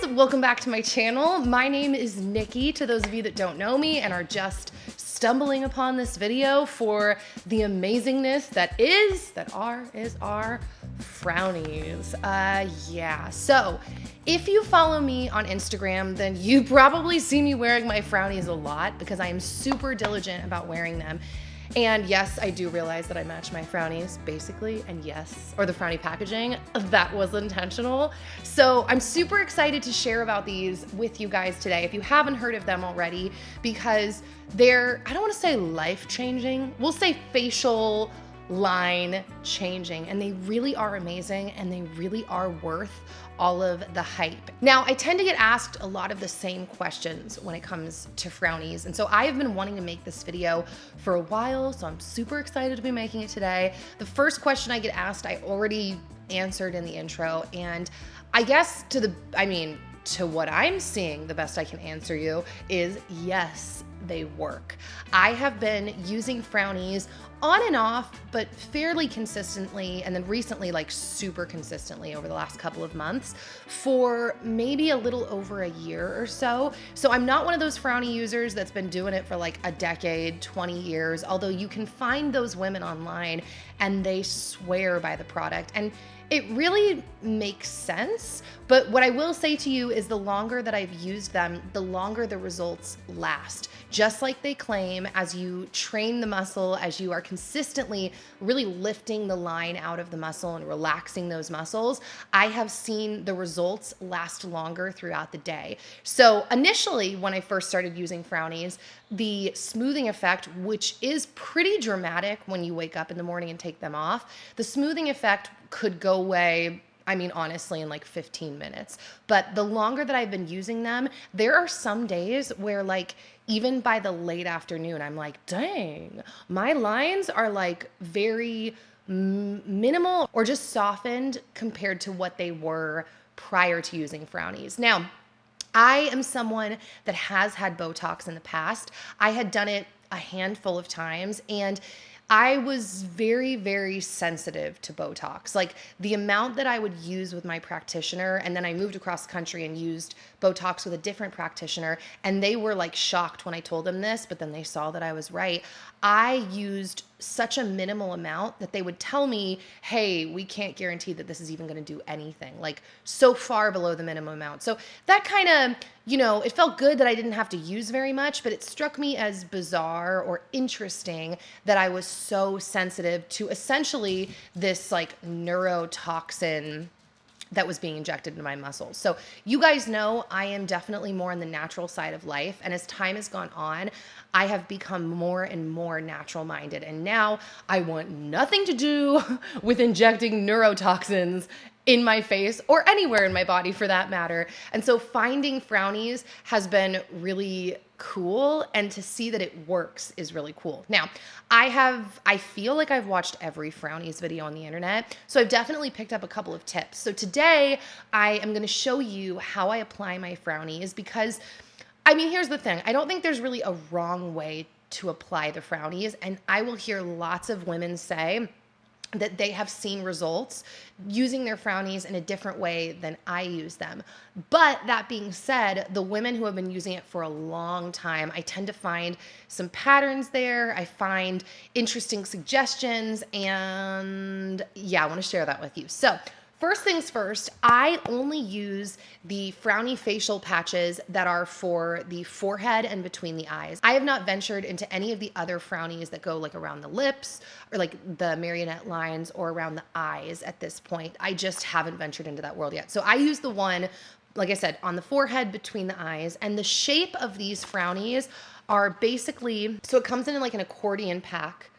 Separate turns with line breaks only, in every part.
welcome back to my channel. My name is Nikki, to those of you that don't know me and are just stumbling upon this video for the amazingness that is our Frownies. So if you follow me on Instagram, then you probably see me wearing my Frownies a lot because I am super diligent about wearing them. And yes, I do realize that I match my Frownies basically, and yes, or the Frownie packaging, that was intentional. So I'm super excited to share about these with you guys today, if you haven't heard of them already, because they're, I don't wanna say life-changing, we'll say facial line changing, and they really are amazing, and they really are worth all of the hype. Now, I tend to get asked a lot of the same questions when it comes to Frownies, and so I have been wanting to make this video for a while, so I'm super excited to be making it today. The first question I get asked, I already answered in the intro, and I guess to what I'm seeing, the best I can answer you is yes, they work. I have been using Frownies on and off, but fairly consistently, and then recently, like super consistently over the last couple of months for maybe a little over a year or so. So I'm not one of those Frownie users that's been doing it for like a decade, 20 years, although you can find those women online and they swear by the product. And it really makes sense, but what I will say to you is the longer that I've used them, the longer the results last. Just like they claim, as you train the muscle, as you are consistently really lifting the line out of the muscle and relaxing those muscles, I have seen the results last longer throughout the day. So initially, when I first started using Frownies, the smoothing effect, which is pretty dramatic when you wake up in the morning and take them off, the smoothing effect could go away, I mean, honestly, in like 15 minutes. But the longer that I've been using them, there are some days where like, even by the late afternoon, I'm like, dang, my lines are like very minimal or just softened compared to what they were prior to using Frownies. Now, I am someone that has had Botox in the past. I had done it a handful of times, and I was very, very sensitive to Botox. Like the amount that I would use with my practitioner, and then I moved across the country and used Botox with a different practitioner, and they were like shocked when I told them this, but then they saw that I was right. I used such a minimal amount that they would tell me, hey, we can't guarantee that this is even gonna do anything, like so far below the minimum amount. So that kind of, it felt good that I didn't have to use very much, but it struck me as bizarre or interesting that I was so sensitive to essentially this like neurotoxin that was being injected into my muscles. So you guys know I am definitely more on the natural side of life. And as time has gone on, I have become more and more natural minded. And now I want nothing to do with injecting neurotoxins in my face or anywhere in my body for that matter. And so finding Frownies has been really cool, and to see that it works is really cool. Now, I feel like I've watched every Frownies video on the internet, so I've definitely picked up a couple of tips. So today I am gonna show you how I apply my Frownies because, I mean, here's the thing. I don't think there's really a wrong way to apply the Frownies, and I will hear lots of women say that they have seen results using their Frownies in a different way than I use them. But that being said, the women who have been using it for a long time, I tend to find some patterns there. I find interesting suggestions, and yeah, I wanna share that with you. So first things first, I only use the Frownie facial patches that are for the forehead and between the eyes. I have not ventured into any of the other Frownies that go like around the lips or like the marionette lines or around the eyes at this point. I just haven't ventured into that world yet. So I use the one, like I said, on the forehead between the eyes, and the shape of these Frownies are basically, so it comes in like an accordion pack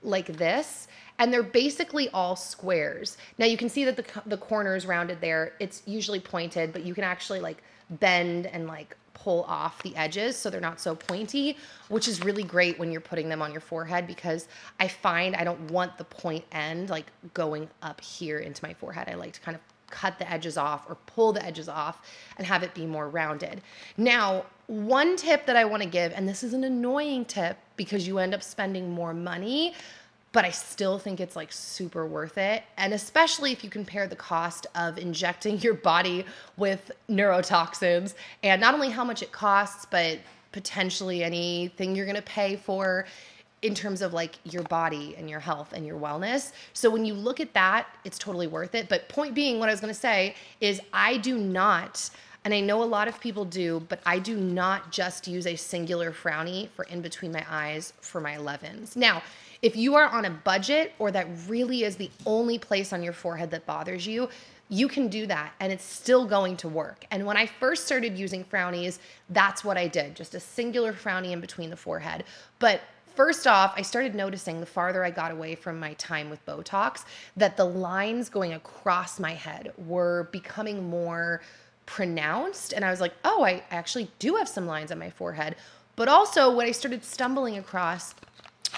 like this, and they're basically all squares. Now you can see that the corners rounded there. It's usually pointed, but you can actually like bend and like pull off the edges so they're not so pointy, which is really great when you're putting them on your forehead, because I find I don't want the point end like going up here into my forehead. I like to kind of cut the edges off or pull the edges off and have it be more rounded. Now, one tip that I want to give, and this is an annoying tip because you end up spending more money, but I still think it's like super worth it. And especially if you compare the cost of injecting your body with neurotoxins and not only how much it costs, but potentially anything you're gonna pay for in terms of like your body and your health and your wellness. So when you look at that, it's totally worth it. But point being, what I was gonna say is I do not, and I know a lot of people do, but I do not just use a singular Frownie for in between my eyes for my 11s. Now, if you are on a budget or that really is the only place on your forehead that bothers you, you can do that and it's still going to work. And when I first started using Frownies, that's what I did, just a singular Frownie in between the forehead. But first off, I started noticing the farther I got away from my time with Botox, that the lines going across my head were becoming more pronounced. And I was like, oh, I actually do have some lines on my forehead. But also what I started stumbling across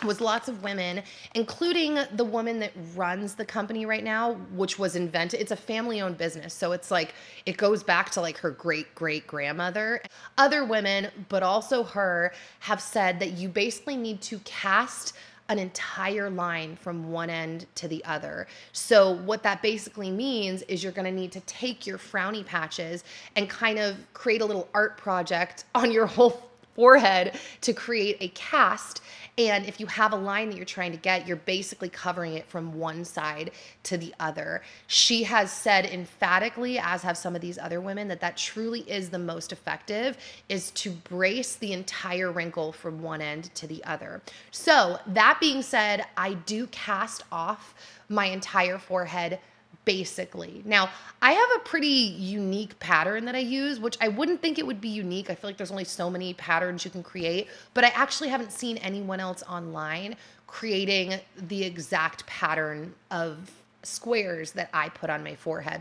was lots of women, including the woman that runs the company right now, which was invented. It's a family-owned business. So it's like, it goes back to like her great-great-grandmother. Other women, but also her, have said that you basically need to cast an entire line from one end to the other. So what that basically means is you're gonna need to take your frowny patches and kind of create a little art project on your whole forehead to create a cast. And if you have a line that you're trying to get, you're basically covering it from one side to the other. She has said emphatically, as have some of these other women, that that truly is the most effective, is to brace the entire wrinkle from one end to the other. So that being said, I do cast off my entire forehead basically. Now, I have a pretty unique pattern that I use, which I wouldn't think it would be unique. I feel like there's only so many patterns you can create, but I actually haven't seen anyone else online creating the exact pattern of squares that I put on my forehead.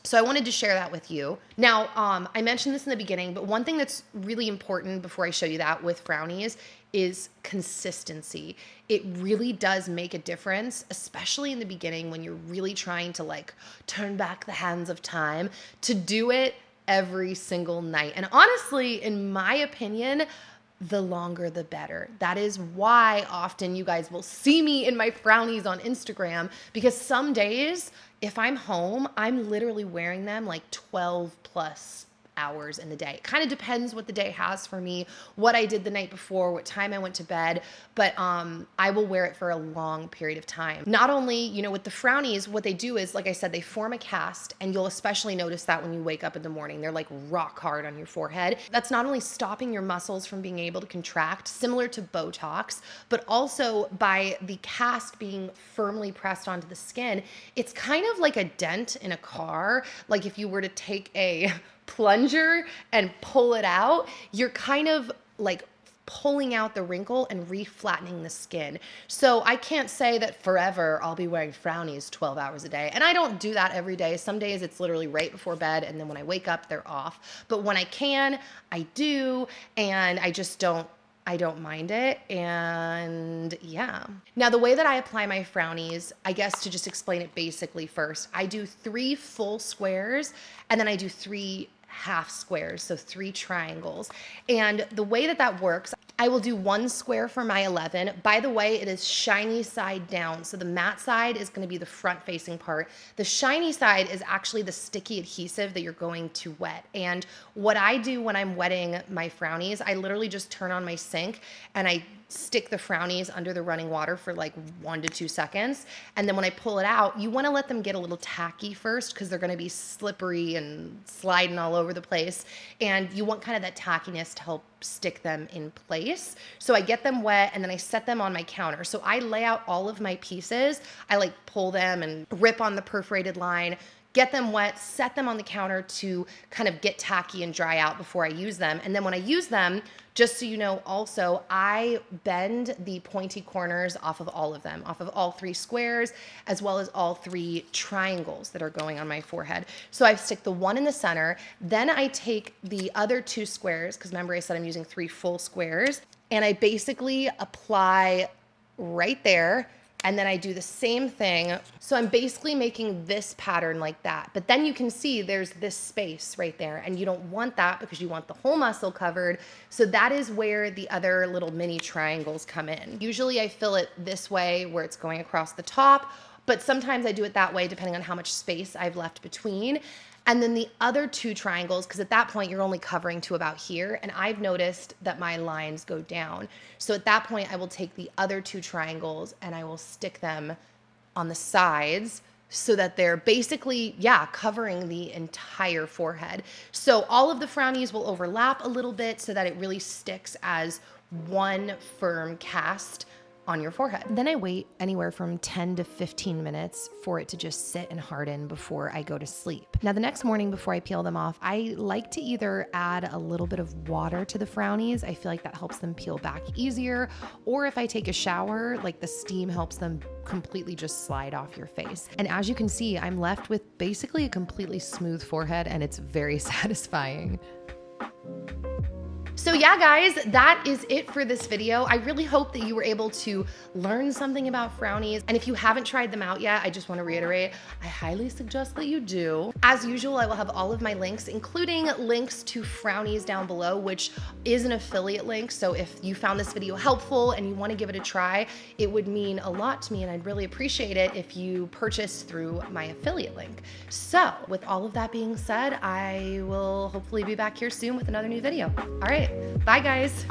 So I wanted to share that with you. Now, I mentioned this in the beginning, but one thing that's really important before I show you that with Frownies is consistency. It really does make a difference, especially in the beginning when you're really trying to like turn back the hands of time, to do it every single night. And honestly, in my opinion, the longer the better. That is why often you guys will see me in my Frownies on Instagram, because some days, if I'm home, I'm literally wearing them like 12 plus hours in the day. It kind of depends what the day has for me, what I did the night before, what time I went to bed, but I will wear it for a long period of time. Not only, you know, with the Frownies, what they do is, like I said, they form a cast, and you'll especially notice that when you wake up in the morning, they're like rock hard on your forehead. That's not only stopping your muscles from being able to contract, similar to Botox, but also by the cast being firmly pressed onto the skin, it's kind of like a dent in a car. Like if you were to take a plunger and pull it out, you're kind of like pulling out the wrinkle and reflattening the skin. So I can't say that forever I'll be wearing Frownies 12 hours a day. And I don't do that every day. Some days it's literally right before bed, and then when I wake up, they're off. But when I can, I do, and I don't mind it. And yeah. Now, the way that I apply my Frownies, I guess to just explain it basically first, I do 3 full squares, and then I do 3 half squares, so 3 triangles. And the way that that works, I will do 1 square for my 11. By the way, it is shiny side down. So the matte side is going to be the front facing part. The shiny side is actually the sticky adhesive that you're going to wet. And what I do when I'm wetting my Frownies, I literally just turn on my sink and I stick the Frownies under the running water for like 1 to 2 seconds. And then when I pull it out, you want to let them get a little tacky first, because they're going to be slippery and sliding all over the place. And you want kind of that tackiness to help stick them in place. So I get them wet and then I set them on my counter. So I lay out all of my pieces. I like pull them and rip on the perforated line, get them wet, set them on the counter to kind of get tacky and dry out before I use them. And then when I use them, just so you know also, I bend the pointy corners off of all of them, off of all 3 squares, as well as all 3 triangles that are going on my forehead. So I stick the one in the center, then I take the other 2 squares, because remember I said I'm using 3 full squares, and I basically apply right there, and then I do the same thing. So I'm basically making this pattern like that. But then you can see there's this space right there, and you don't want that because you want the whole muscle covered. So that is where the other little mini triangles come in. Usually I fill it this way where it's going across the top, but sometimes I do it that way depending on how much space I've left between. And then the other two triangles, because at that point you're only covering to about here, and I've noticed that my lines go down. So at that point I will take the other two triangles and I will stick them on the sides so that they're basically, yeah, covering the entire forehead. So all of the Frownies will overlap a little bit so that it really sticks as one firm cast on your forehead. Then I wait anywhere from 10 to 15 minutes for it to just sit and harden before I go to sleep. Now, the next morning before I peel them off, I like to either add a little bit of water to the Frownies. I feel like that helps them peel back easier. Or if I take a shower, like the steam helps them completely just slide off your face. And as you can see, I'm left with basically a completely smooth forehead, and it's very satisfying. So yeah, guys, that is it for this video. I really hope that you were able to learn something about Frownies. And if you haven't tried them out yet, I just want to reiterate, I highly suggest that you do. As usual, I will have all of my links, including links to Frownies down below, which is an affiliate link. So if you found this video helpful and you want to give it a try, it would mean a lot to me, and I'd really appreciate it if you purchased through my affiliate link. So with all of that being said, I will hopefully be back here soon with another new video. All right. Bye, guys.